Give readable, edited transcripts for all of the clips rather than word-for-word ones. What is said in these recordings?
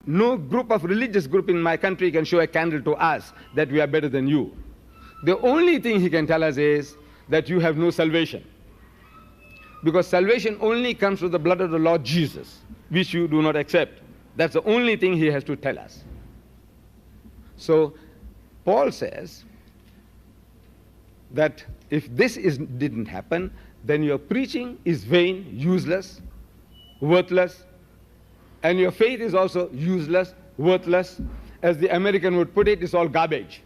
No group of religious group in my country can show a candle to us that we are better than you. The only thing he can tell us is that you have no salvation. Because salvation only comes through the blood of the Lord Jesus, which you do not accept. That's the only thing he has to tell us. So Paul says that if this didn't happen, then your preaching is vain, useless, worthless, and your faith is also useless, worthless. As the American would put it, it's all garbage.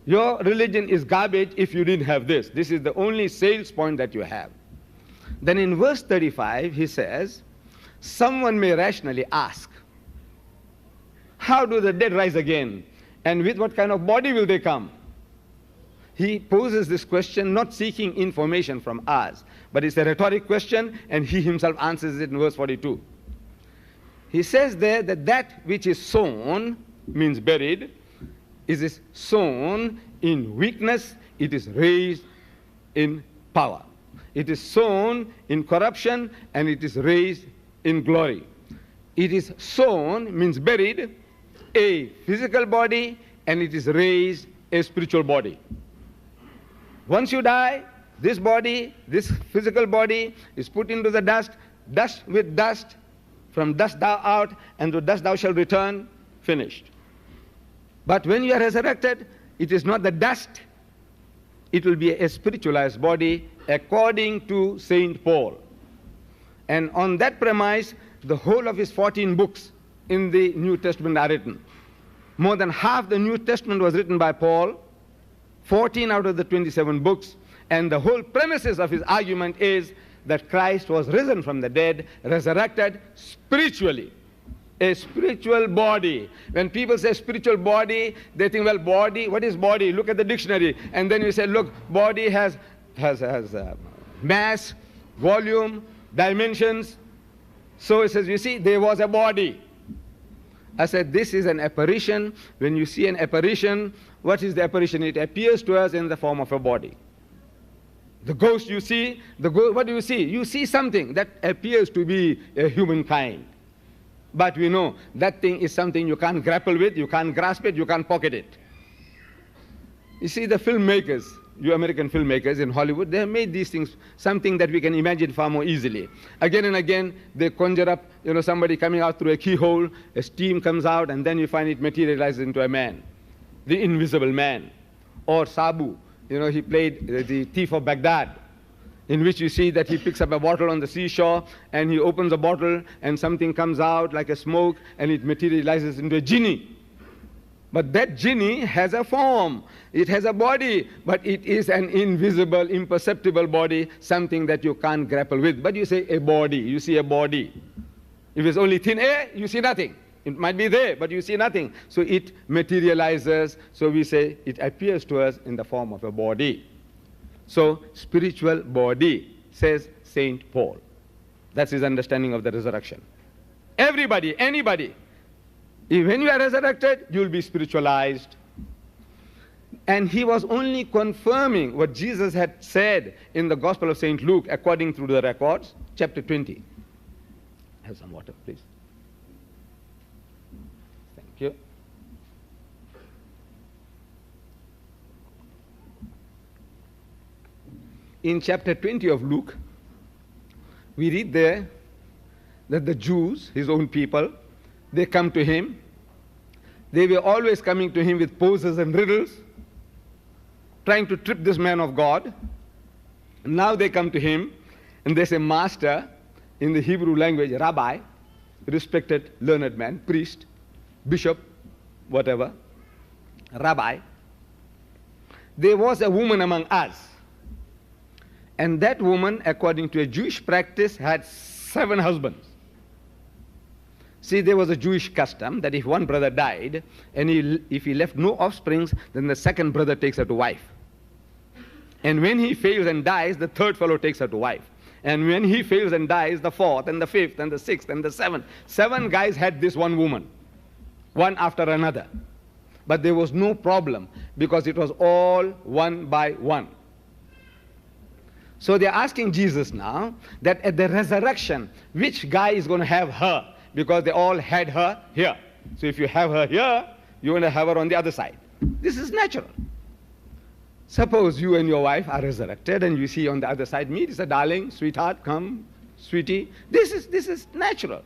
Your religion is garbage if you didn't have this. This is the only sales point that you have. Then in verse 35, he says, someone may rationally ask, how do the dead rise again? And with what kind of body will they come? He poses this question not seeking information from us, but it's a rhetoric question, and he himself answers it in verse 42. He says there that that which is sown, means buried, is sown in weakness, it is raised in power. It is sown in corruption, and it is raised in glory. It is sown, means buried, a physical body, and it is raised a spiritual body. Once you die, this body, this physical body, is put into the dust, dust with dust, from dust thou art, and to dust thou shalt return, finished. But when you are resurrected, it is not the dust, it will be a spiritualized body according to Saint Paul. And on that premise, the whole of his 14 books in the New Testament are written. More than half the New Testament was written by Paul, 14 out of the 27 books, and the whole premises of his argument is that Christ was risen from the dead, resurrected spiritually. A spiritual body. When people say spiritual body, they think, well, body, what is body? Look at the dictionary. And then you say, look, body has mass, volume, dimensions. So it says, you see, there was a body. I said, this is an apparition. When you see an apparition, what is the apparition? It appears to us in the form of a body. The ghost you see, what do you see? You see something that appears to be a humankind. But we know that thing is something you can't grapple with, you can't grasp it, you can't pocket it. You see, the filmmakers, you American filmmakers in Hollywood, they have made these things something that we can imagine far more easily. Again and again, they conjure up, somebody coming out through a keyhole, a steam comes out, and then you find it materializes into a man, the invisible man. Or Sabu, he played the thief of Baghdad, in which you see that he picks up a bottle on the seashore, and he opens a bottle, and something comes out like a smoke, and it materializes into a genie. But that genie has a form, it has a body, but it is an invisible, imperceptible body, something that you can't grapple with. But you say a body, you see a body. If it's only thin air, you see nothing. It might be there, but you see nothing. So it materializes, so we say it appears to us in the form of a body. So, spiritual body, says Saint Paul. That's his understanding of the resurrection. Everybody, anybody, when you are resurrected, you will be spiritualized. And he was only confirming what Jesus had said in the Gospel of St. Luke, according to the records, chapter 20. Have some water, please. Thank you. In chapter 20 of Luke, we read there that the Jews, his own people, they come to him. They were always coming to him with poses and riddles, trying to trip this man of God. And now they come to him, and they say, Master, in the Hebrew language, Rabbi, respected learned man, priest, bishop, whatever, Rabbi. There was a woman among us. And that woman, according to a Jewish practice, had 7 husbands. See, there was a Jewish custom that if one brother died, and if he left no offspring, then the second brother takes her to wife. And when he fails and dies, the third fellow takes her to wife. And when he fails and dies, the fourth, and the fifth, and the sixth, and the seventh. 7 guys had this one woman, one after another. But there was no problem, because it was all one by one. So they're asking Jesus now that at the resurrection, which guy is going to have her? because they all had her here. So if you have her here, you want to have her on the other side. This is natural. Suppose you and your wife are resurrected and you see on the other side me. You say, darling, sweetheart, come, sweetie. This is natural.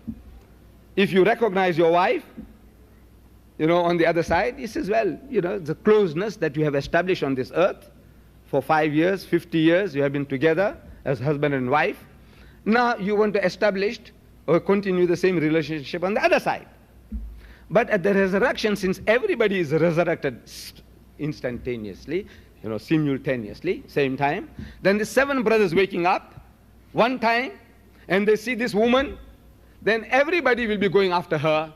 If you recognize your wife, on the other side, he says, well, the closeness that you have established on this earth for 5 years, 50 years, you have been together as husband and wife. Now you want to establish or continue the same relationship on the other side. But at the resurrection, since everybody is resurrected instantaneously, simultaneously, same time, then the 7 brothers waking up one time and they see this woman, then everybody will be going after her.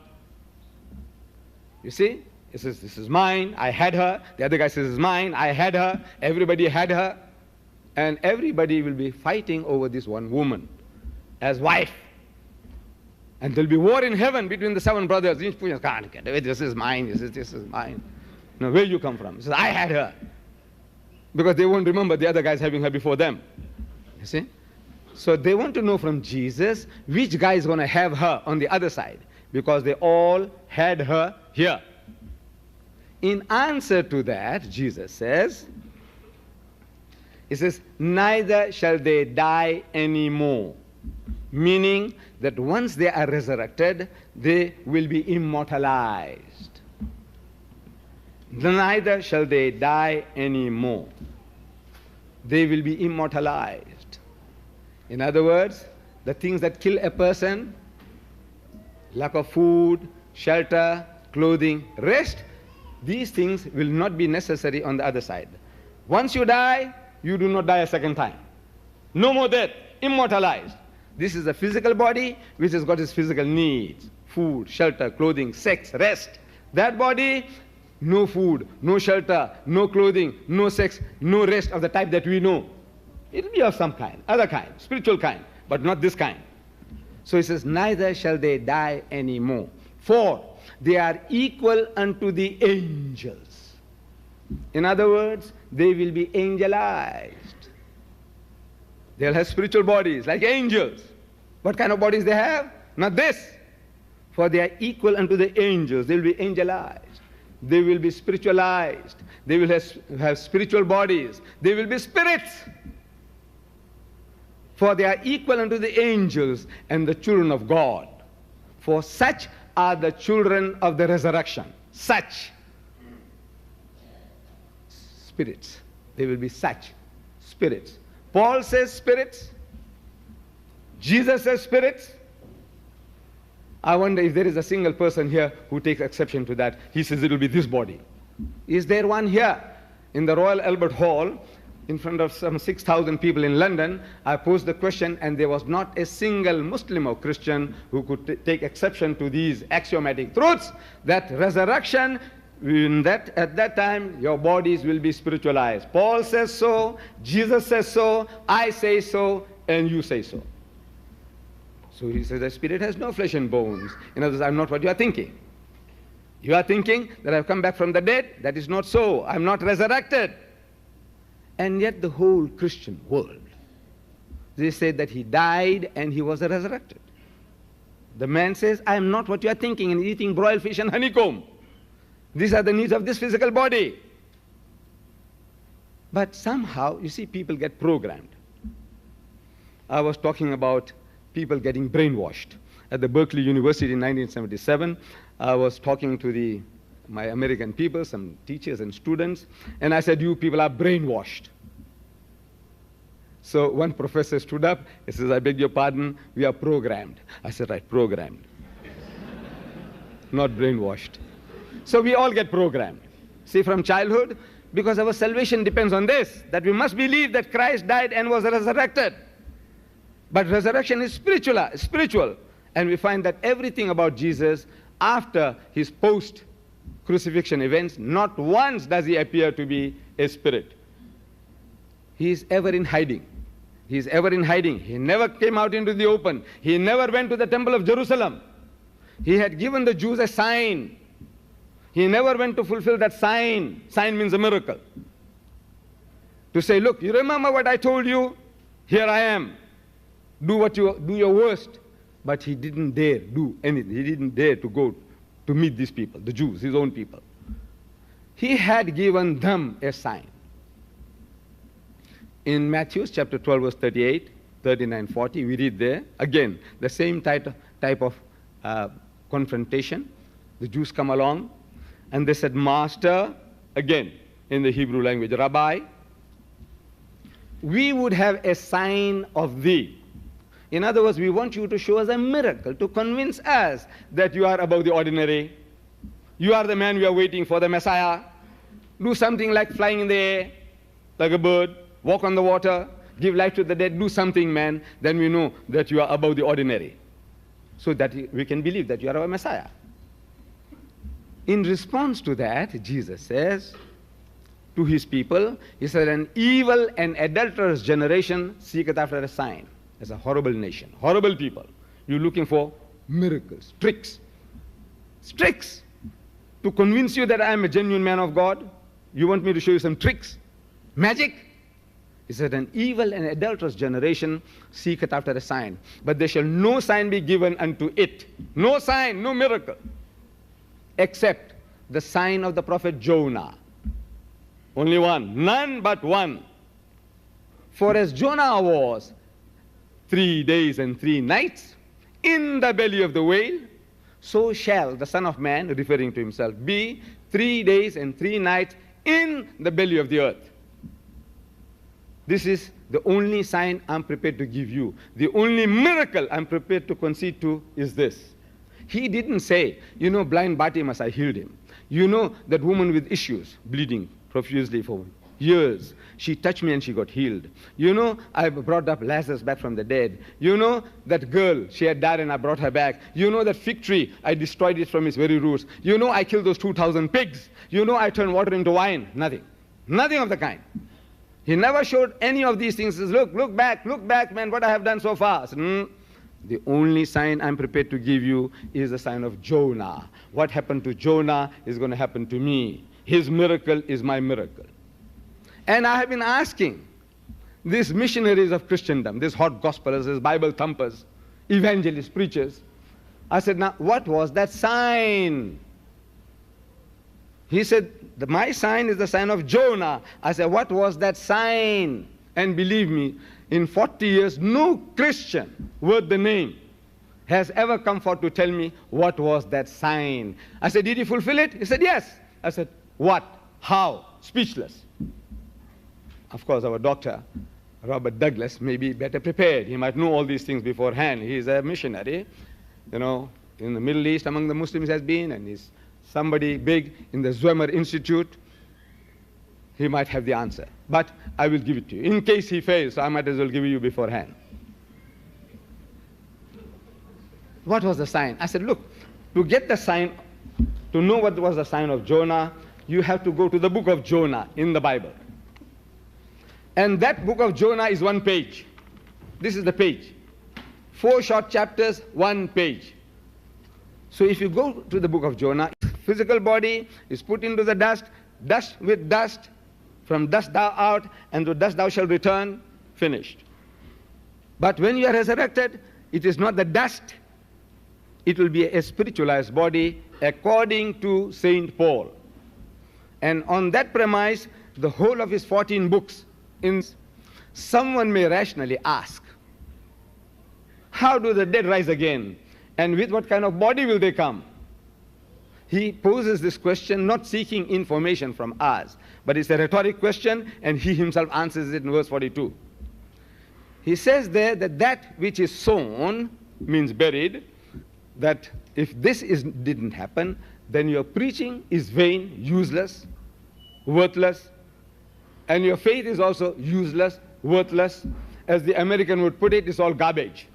You see? He says, this is mine, I had her. The other guy says, this is mine, I had her. Everybody had her. And everybody will be fighting over this one woman as wife. And there'll be war in heaven between the 7 brothers. Each person can't get away. This is mine, this is mine. Now, where you come from? He says, I had her. Because they won't remember the other guys having her before them. You see? So they want to know from Jesus which guy is going to have her on the other side. Because they all had her here. In answer to that, Jesus says, he says, neither shall they die anymore. Meaning that once they are resurrected, they will be immortalized. Neither shall they die anymore. They will be immortalized. In other words, the things that kill a person, lack of food, shelter, clothing, rest, these things will not be necessary on the other side. Once you die, you do not die a second time. No more death, immortalized. This is a physical body which has got its physical needs, food, shelter, clothing, sex, rest. That body, no food, no shelter, no clothing, no sex, no rest of the type that we know. It will be of some kind, other kind, spiritual kind, but not this kind. So he says, neither shall they die anymore, for they are equal unto the angels. In other words, they will be angelized. They'll have spiritual bodies like angels. What kind of bodies they have? Not this. For they are equal unto the angels. They will be angelized. They will be spiritualized. They will have spiritual bodies. They will be spirits. For they are equal unto the angels and the children of God. For such are the children of the resurrection. Such. Spirits. They will be such. Spirits. Paul says spirits. Jesus says spirits. I wonder if there is a single person here who takes exception to that. He says it will be this body. Is there one here? In the Royal Albert Hall, in front of some 6,000 people in London, I posed the question and there was not a single Muslim or Christian who could take exception to these axiomatic truths that resurrection, at that time, your bodies will be spiritualized. Paul says so, Jesus says so, I say so, and you say so. So he says the spirit has no flesh and bones. In other words, I'm not what you are thinking. You are thinking that I've come back from the dead. That is not so. I'm not resurrected. And yet the whole Christian world, they say that he died and he was resurrected. The man says, I am not what you are thinking, and eating broiled fish and honeycomb. These are the needs of this physical body. But somehow, you see, people get programmed. I was talking about people getting brainwashed. At the Berkeley University in 1977, I was talking to my American people, some teachers and students, and I said, you people are brainwashed. So one professor stood up, he says, I beg your pardon, we are programmed. I said, right, programmed. Not brainwashed. So we all get programmed. See, from childhood, because our salvation depends on this, that we must believe that Christ died and was resurrected. But resurrection is spiritual. And we find that everything about Jesus, after his post-crucifixion events, not once does he appear to be a spirit. He is ever in hiding. He is ever in hiding. He never came out into the open. He never went to the temple of Jerusalem. He had given the Jews a sign. He never went to fulfill that sign. Sign means a miracle. To say, look, you remember what I told you? Here I am. Do your worst. but he didn't dare do anything. He didn't dare to go to meet these people, the Jews, his own people. He had given them a sign. In Matthew chapter 12, verse 38, 39, 40, we read there, again, the same type of confrontation. The Jews come along, and they said, Master, again, in the Hebrew language, Rabbi, we would have a sign of thee. In other words, we want you to show us a miracle, to convince us that you are above the ordinary. You are the man we are waiting for, the Messiah. Do something like flying in the air, like a bird, walk on the water, give life to the dead, do something, man, then we know that you are above the ordinary. So that we can believe that you are our Messiah. In response to that, Jesus says to his people, he said, an evil and adulterous generation seeketh after a sign. It's a horrible nation, horrible people. You're looking for miracles, tricks to convince you that I am a genuine man of God. You want me to show you some tricks, magic? He said, an evil and adulterous generation seeketh after a sign, but there shall no sign be given unto it. No sign, no miracle, except the sign of the prophet Jonah. Only one, none but one. For as Jonah was 3 days and 3 nights in the belly of the whale, so shall the Son of Man, referring to himself, be 3 days and 3 nights in the belly of the earth. This is the only sign I'm prepared to give you. The only miracle I'm prepared to concede to is this. He didn't say, you know, blind Bartimaeus, I healed him. You know, that woman with issues, bleeding profusely for years, she touched me and she got healed. You know, I brought up Lazarus back from the dead. You know, that girl, she had died and I brought her back. You know, that fig tree, I destroyed it from its very roots. You know, I killed those 2,000 pigs. You know, I turned water into wine. Nothing. Nothing of the kind. He never showed any of these things. He says, look back, man, what I have done so far. I said, The only sign I'm prepared to give you is the sign of Jonah. What happened to Jonah is going to happen to me. His miracle is my miracle. And I have been asking these missionaries of Christendom, these hot gospelers, these Bible thumpers, evangelists, preachers, I said, now what was that sign? He said, my sign is the sign of Jonah. I said, what was that sign? And believe me, in 40 years, no Christian worth the name has ever come forth to tell me what was that sign. I said, did he fulfill it? He said, yes. I said, what? How? Speechless. Of course, our doctor, Robert Douglas, may be better prepared. He might know all these things beforehand. He's a missionary, you know, in the Middle East among the Muslims has been, and he's somebody big in the Zwemer Institute. He might have the answer. But I will give it to you. In case he fails, I might as well give it you beforehand. What was the sign? I said, look, to get the sign, to know what was the sign of Jonah, you have to go to the book of Jonah in the Bible. And that book of Jonah is 1 page. This is the page. 4 short chapters, 1 page. So if you go to the book of Jonah, physical body is put into the dust, dust with dust, from dust thou art, and to dust thou shalt return, finished. But when you are resurrected, it is not the dust, it will be a spiritualized body according to St. Paul. And on that premise, the whole of his 14 books, someone may rationally ask, how do the dead rise again? And with what kind of body will they come? He poses this question not seeking information from us, but it's a rhetoric question, and he himself answers it in verse 42. He says there that that which is sown means buried, that if this didn't happen, then your preaching is vain, useless, worthless, and your faith is also useless, worthless. As the American would put it, it's all garbage.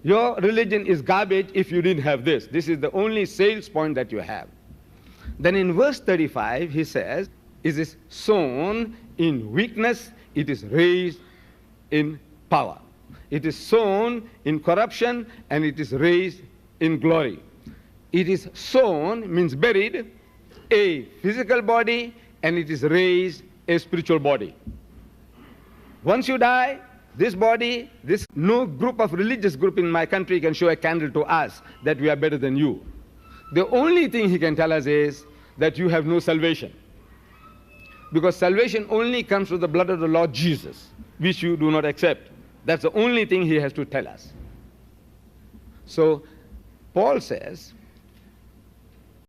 Your religion is garbage if you didn't have this. This is the only sales point that you have. Then in verse 35, he says, it is sown in weakness, it is raised in power. It is sown in corruption, and it is raised in glory. It is sown, means buried, a physical body, and it is raised a spiritual body. Once you die, This body, no group of religious group in my country can show a candle to us that we are better than you. The only thing he can tell us is that you have no salvation. Because salvation only comes through the blood of the Lord Jesus, which you do not accept. That's the only thing he has to tell us. So Paul says,